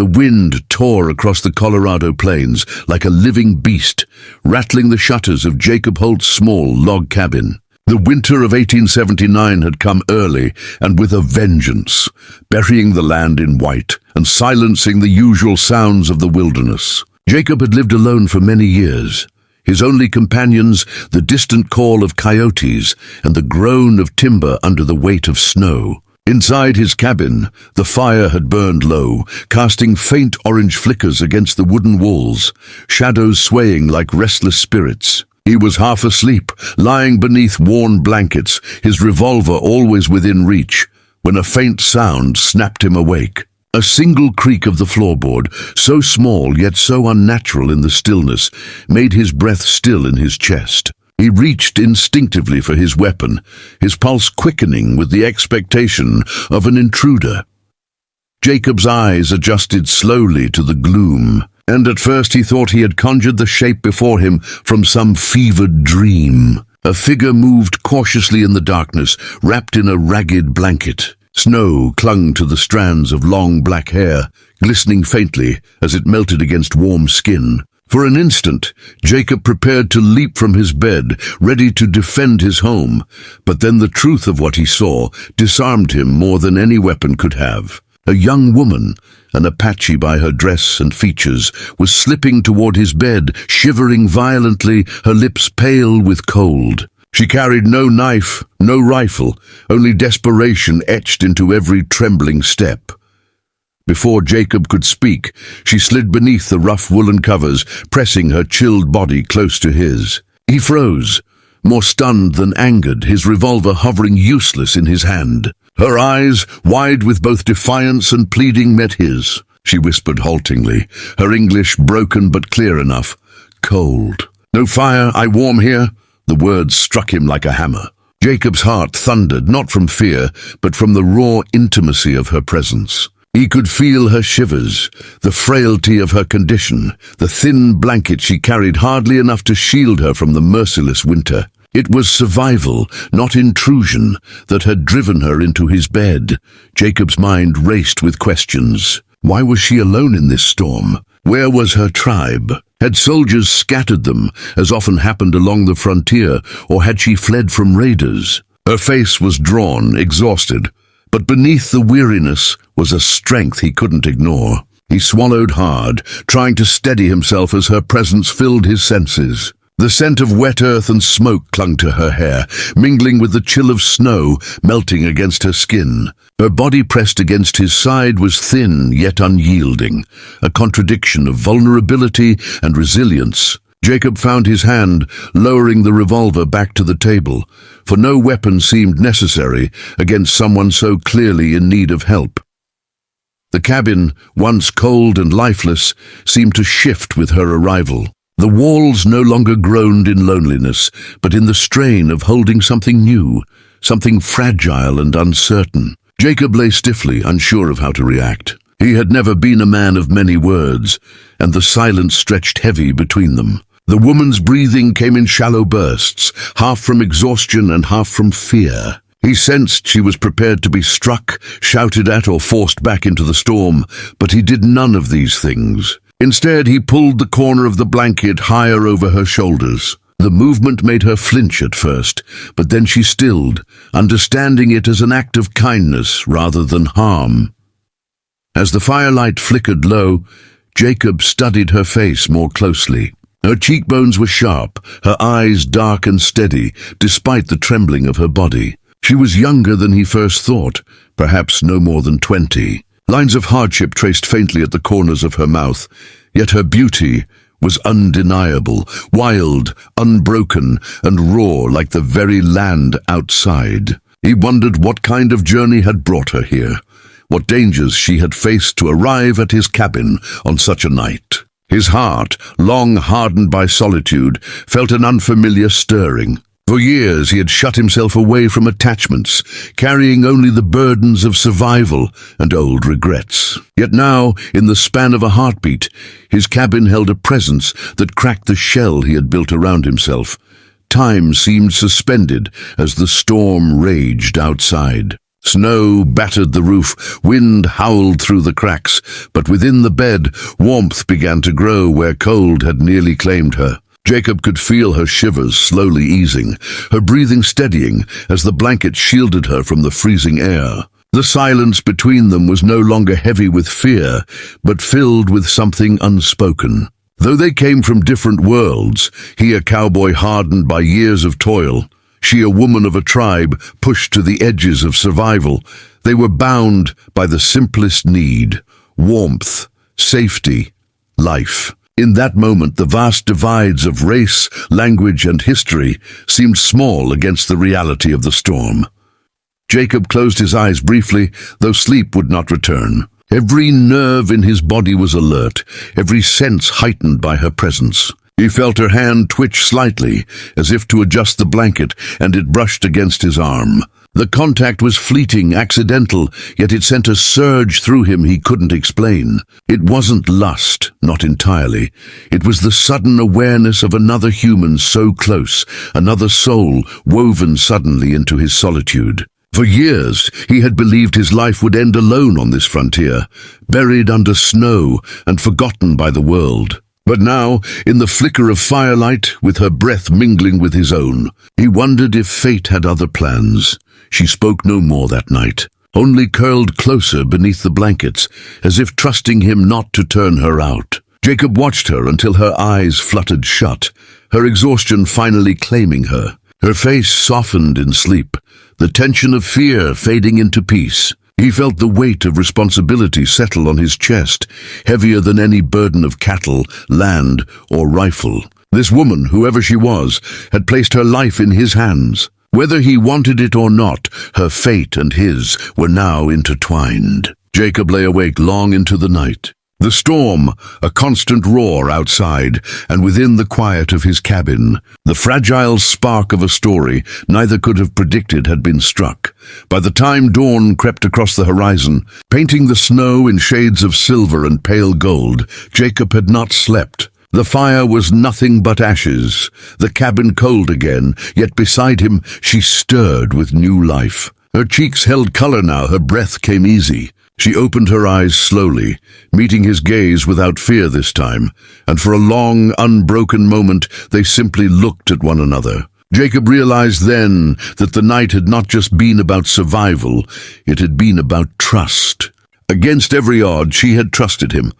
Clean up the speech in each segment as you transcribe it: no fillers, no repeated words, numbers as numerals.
The wind tore across the Colorado plains like a living beast, rattling the shutters of Jacob Holt's small log cabin. The winter of 1879 had come early and with a vengeance, burying the land in white and silencing the usual sounds of the wilderness. Jacob had lived alone for many years. His only companions, the distant call of coyotes and the groan of timber under the weight of snow. Inside his cabin, the fire had burned low, casting faint orange flickers against the wooden walls, shadows swaying like restless spirits. He was half asleep, lying beneath worn blankets, his revolver always within reach, when a faint sound snapped him awake. A single creak of the floorboard, so small yet so unnatural in the stillness, made his breath still in his chest. He reached instinctively for his weapon, his pulse quickening with the expectation of an intruder. Jacob's eyes adjusted slowly to the gloom, and at first he thought he had conjured the shape before him from some fevered dream. A figure moved cautiously in the darkness, wrapped in a ragged blanket. Snow clung to the strands of long black hair, glistening faintly as it melted against warm skin. For an instant, Jacob prepared to leap from his bed, ready to defend his home, but then the truth of what he saw disarmed him more than any weapon could have. A young woman, an Apache by her dress and features, was slipping toward his bed, shivering violently, her lips pale with cold. She carried no knife, no rifle, only desperation etched into every trembling step. Before Jacob could speak, she slid beneath the rough woolen covers, pressing her chilled body close to his. He froze, more stunned than angered, his revolver hovering useless in his hand. Her eyes, wide with both defiance and pleading, met his. She whispered haltingly, her English broken but clear enough. "Cold. No fire, I warm here?" The words struck him like a hammer. Jacob's heart thundered, not from fear, but from the raw intimacy of her presence. He could feel her shivers, the frailty of her condition, the thin blanket she carried hardly enough to shield her from the merciless winter. It was survival, not intrusion, that had driven her into his bed. Jacob's mind raced with questions. Why was she alone in this storm? Where was her tribe? Had soldiers scattered them, as often happened along the frontier, or had she fled from raiders? Her face was drawn, exhausted, but beneath the weariness was a strength he couldn't ignore. He swallowed hard, trying to steady himself as her presence filled his senses. The scent of wet earth and smoke clung to her hair, mingling with the chill of snow melting against her skin. Her body pressed against his side was thin yet unyielding, a contradiction of vulnerability and resilience. Jacob found his hand, lowering the revolver back to the table, for no weapon seemed necessary against someone so clearly in need of help. The cabin, once cold and lifeless, seemed to shift with her arrival. The walls no longer groaned in loneliness, but in the strain of holding something new, something fragile and uncertain. Jacob lay stiffly, unsure of how to react. He had never been a man of many words, and the silence stretched heavy between them. The woman's breathing came in shallow bursts, half from exhaustion and half from fear. He sensed she was prepared to be struck, shouted at, or forced back into the storm, but he did none of these things. Instead, he pulled the corner of the blanket higher over her shoulders. The movement made her flinch at first, but then she stilled, understanding it as an act of kindness rather than harm. As the firelight flickered low, Jacob studied her face more closely. Her cheekbones were sharp, her eyes dark and steady, despite the trembling of her body. She was younger than he first thought, perhaps no more than 20. Lines of hardship traced faintly at the corners of her mouth, yet her beauty was undeniable, wild, unbroken, and raw like the very land outside. He wondered what kind of journey had brought her here, what dangers she had faced to arrive at his cabin on such a night. His heart, long hardened by solitude, felt an unfamiliar stirring. For years he had shut himself away from attachments, carrying only the burdens of survival and old regrets. Yet now, in the span of a heartbeat, his cabin held a presence that cracked the shell he had built around himself. Time seemed suspended as the storm raged outside. Snow battered the roof, wind howled through the cracks, but within the bed, warmth began to grow where cold had nearly claimed her. Jacob could feel her shivers slowly easing, her breathing steadying as the blanket shielded her from the freezing air. The silence between them was no longer heavy with fear, but filled with something unspoken. Though they came from different worlds, he a cowboy hardened by years of toil, she a woman of a tribe pushed to the edges of survival, they were bound by the simplest need: warmth, safety, life. In that moment, the vast divides of race, language, and history seemed small against the reality of the storm. Jacob closed his eyes briefly, though sleep would not return. Every nerve in his body was alert, every sense heightened by her presence. He felt her hand twitch slightly, as if to adjust the blanket, and it brushed against his arm. The contact was fleeting, accidental, yet it sent a surge through him he couldn't explain. It wasn't lust, not entirely. It was the sudden awareness of another human so close, another soul woven suddenly into his solitude. For years, he had believed his life would end alone on this frontier, buried under snow and forgotten by the world. But now, in the flicker of firelight, with her breath mingling with his own, he wondered if fate had other plans. She spoke no more that night, only curled closer beneath the blankets, as if trusting him not to turn her out. Jacob watched her until her eyes fluttered shut, her exhaustion finally claiming her. Her face softened in sleep, the tension of fear fading into peace. He felt the weight of responsibility settle on his chest, heavier than any burden of cattle, land, or rifle. This woman, whoever she was, had placed her life in his hands. Whether he wanted it or not, her fate and his were now intertwined. Jacob lay awake long into the night. The storm, a constant roar outside, and within the quiet of his cabin, the fragile spark of a story neither could have predicted had been struck. By the time dawn crept across the horizon, painting the snow in shades of silver and pale gold, Jacob had not slept. The fire was nothing but ashes, the cabin cold again, yet beside him she stirred with new life. Her cheeks held color now, her breath came easy. She opened her eyes slowly, meeting his gaze without fear this time, and for a long, unbroken moment they simply looked at one another. Jacob realized then that the night had not just been about survival, it had been about trust. Against every odds, she had trusted him,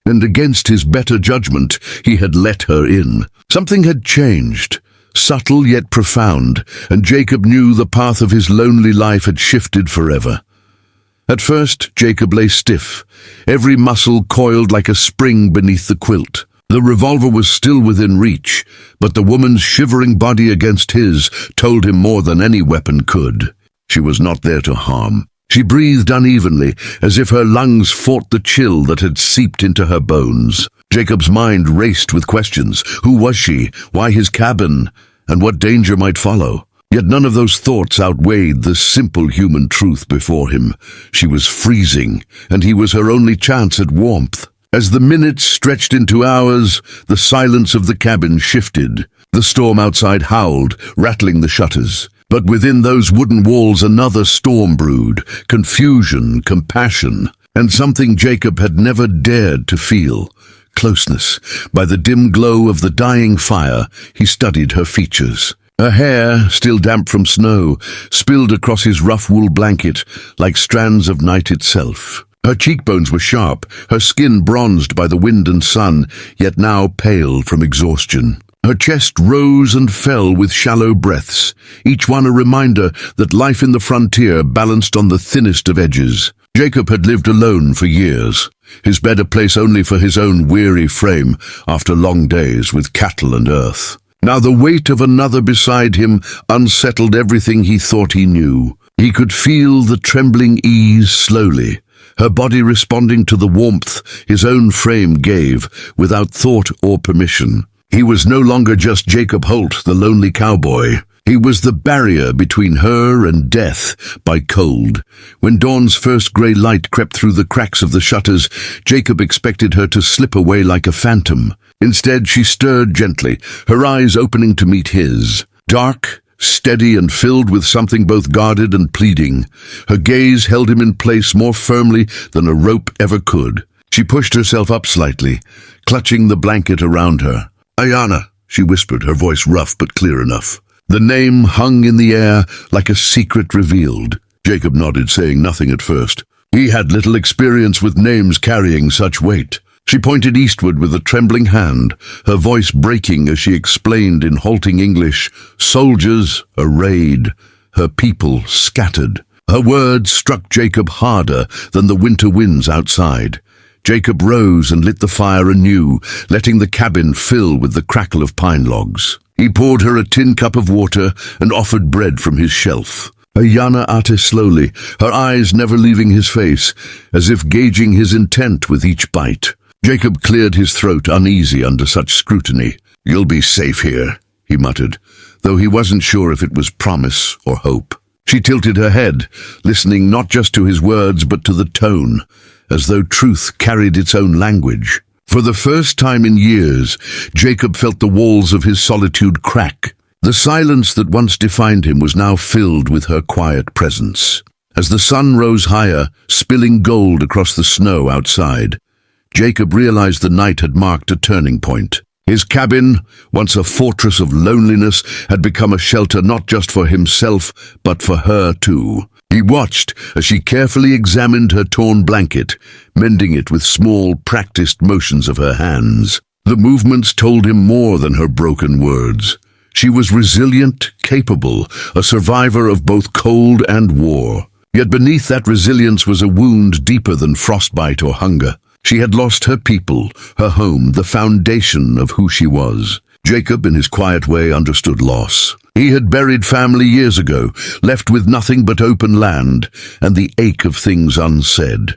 and against his better judgment, he had let her in. Something had changed. Subtle yet profound, and Jacob knew the path of his lonely life had shifted forever. At first, Jacob lay stiff, every muscle coiled like a spring beneath the quilt. The revolver was still within reach, but the woman's shivering body against his told him more than any weapon could. She was not there to harm. She breathed unevenly, as if her lungs fought the chill that had seeped into her bones. Jacob's mind raced with questions. Who was she? Why his cabin? And what danger might follow? Yet none of those thoughts outweighed the simple human truth before him. She was freezing, and he was her only chance at warmth. As the minutes stretched into hours, the silence of the cabin shifted. The storm outside howled, rattling the shutters. But within those wooden walls another storm brewed, confusion, compassion, and something Jacob had never dared to feel. Closeness. By the dim glow of the dying fire, he studied her features. Her hair, still damp from snow, spilled across his rough wool blanket like strands of night itself. Her cheekbones were sharp, her skin bronzed by the wind and sun, yet now pale from exhaustion. Her chest rose and fell with shallow breaths, each one a reminder that life in the frontier balanced on the thinnest of edges. Jacob had lived alone for years, his bed a place only for his own weary frame after long days with cattle and earth. Now the weight of another beside him unsettled everything he thought he knew. He could feel the trembling ease slowly, her body responding to the warmth his own frame gave without thought or permission. He was no longer just Jacob Holt, the lonely cowboy. He was the barrier between her and death by cold. When dawn's first grey light crept through the cracks of the shutters, Jacob expected her to slip away like a phantom. Instead, she stirred gently, her eyes opening to meet his. Dark, steady and filled with something both guarded and pleading. Her gaze held him in place more firmly than a rope ever could. She pushed herself up slightly, clutching the blanket around her. "Ayana," she whispered, her voice rough but clear enough. The name hung in the air like a secret revealed. Jacob nodded, saying nothing at first. He had little experience with names carrying such weight. She pointed eastward with a trembling hand, her voice breaking as she explained in halting English, soldiers arrayed, her people scattered. Her words struck Jacob harder than the winter winds outside. Jacob rose and lit the fire anew, letting the cabin fill with the crackle of pine logs. He poured her a tin cup of water and offered bread from his shelf. Ayana ate slowly, her eyes never leaving his face, as if gauging his intent with each bite. Jacob cleared his throat, uneasy under such scrutiny. "You'll be safe here," he muttered, though he wasn't sure if it was promise or hope. She tilted her head, listening not just to his words but to the tone, as though truth carried its own language. For the first time in years, Jacob felt the walls of his solitude crack. The silence that once defined him was now filled with her quiet presence. As the sun rose higher, spilling gold across the snow outside, Jacob realized the night had marked a turning point. His cabin, once a fortress of loneliness, had become a shelter not just for himself, but for her too. He watched as she carefully examined her torn blanket, mending it with small, practiced motions of her hands. The movements told him more than her broken words. She was resilient, capable, a survivor of both cold and war. Yet beneath that resilience was a wound deeper than frostbite or hunger. She had lost her people, her home, the foundation of who she was. Jacob, in his quiet way, understood loss. He had buried family years ago, left with nothing but open land and the ache of things unsaid.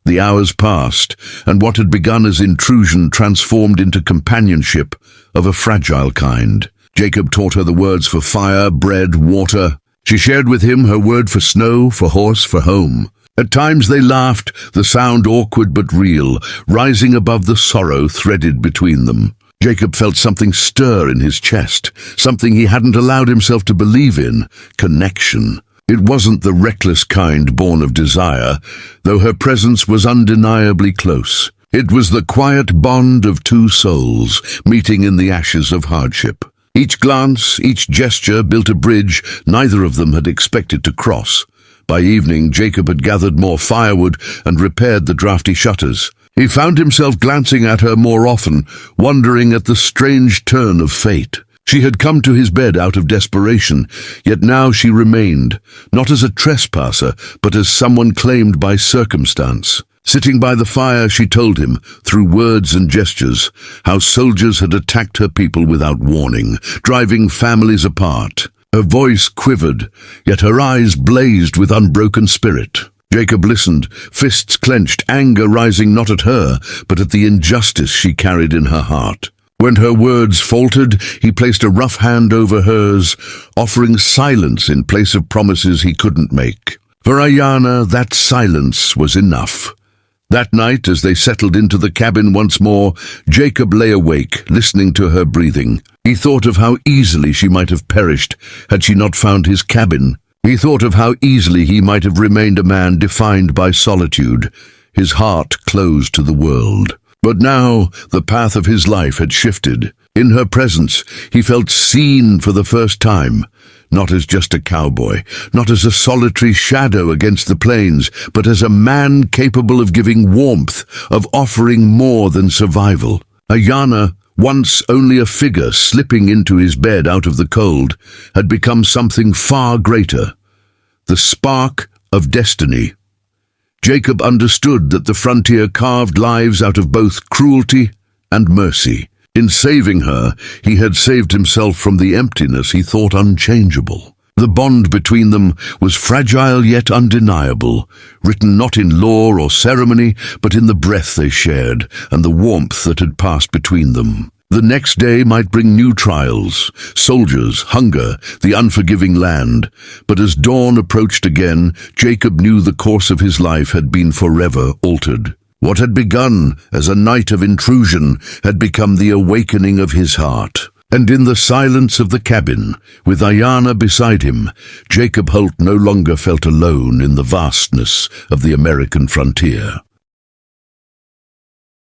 The hours passed, and what had begun as intrusion transformed into companionship of a fragile kind. Jacob taught her the words for fire, bread, water. She shared with him her word for snow, for horse, for home. At times they laughed, the sound awkward but real, rising above the sorrow threaded between them. Jacob felt something stir in his chest, something he hadn't allowed himself to believe in: connection. It wasn't the reckless kind born of desire, though her presence was undeniably close. It was the quiet bond of two souls, meeting in the ashes of hardship. Each glance, each gesture built a bridge neither of them had expected to cross. By evening, Jacob had gathered more firewood and repaired the drafty shutters. He found himself glancing at her more often, wondering at the strange turn of fate. She had come to his bed out of desperation, yet now she remained, not as a trespasser, but as someone claimed by circumstance. Sitting by the fire, she told him, through words and gestures, how soldiers had attacked her people without warning, driving families apart. Her voice quivered, yet her eyes blazed with unbroken spirit. Jacob listened, fists clenched, anger rising not at her, but at the injustice she carried in her heart. When her words faltered, he placed a rough hand over hers, offering silence in place of promises he couldn't make. For Ayana, that silence was enough. That night, as they settled into the cabin once more, Jacob lay awake, listening to her breathing. He thought of how easily she might have perished had she not found his cabin. He thought of how easily he might have remained a man defined by solitude, his heart closed to the world. But now the path of his life had shifted. In her presence, he felt seen for the first time, not as just a cowboy, not as a solitary shadow against the plains, but as a man capable of giving warmth, of offering more than survival. Ayana, once only a figure slipping into his bed out of the cold, had become something far greater, the spark of destiny. Jacob understood that the frontier carved lives out of both cruelty and mercy. In saving her, he had saved himself from the emptiness he thought unchangeable. The bond between them was fragile yet undeniable, written not in law or ceremony, but in the breath they shared and the warmth that had passed between them. The next day might bring new trials, soldiers, hunger, the unforgiving land. But as dawn approached again, Jacob knew the course of his life had been forever altered. What had begun as a night of intrusion had become the awakening of his heart. And in the silence of the cabin, with Ayanna beside him, Jacob Holt no longer felt alone in the vastness of the American frontier.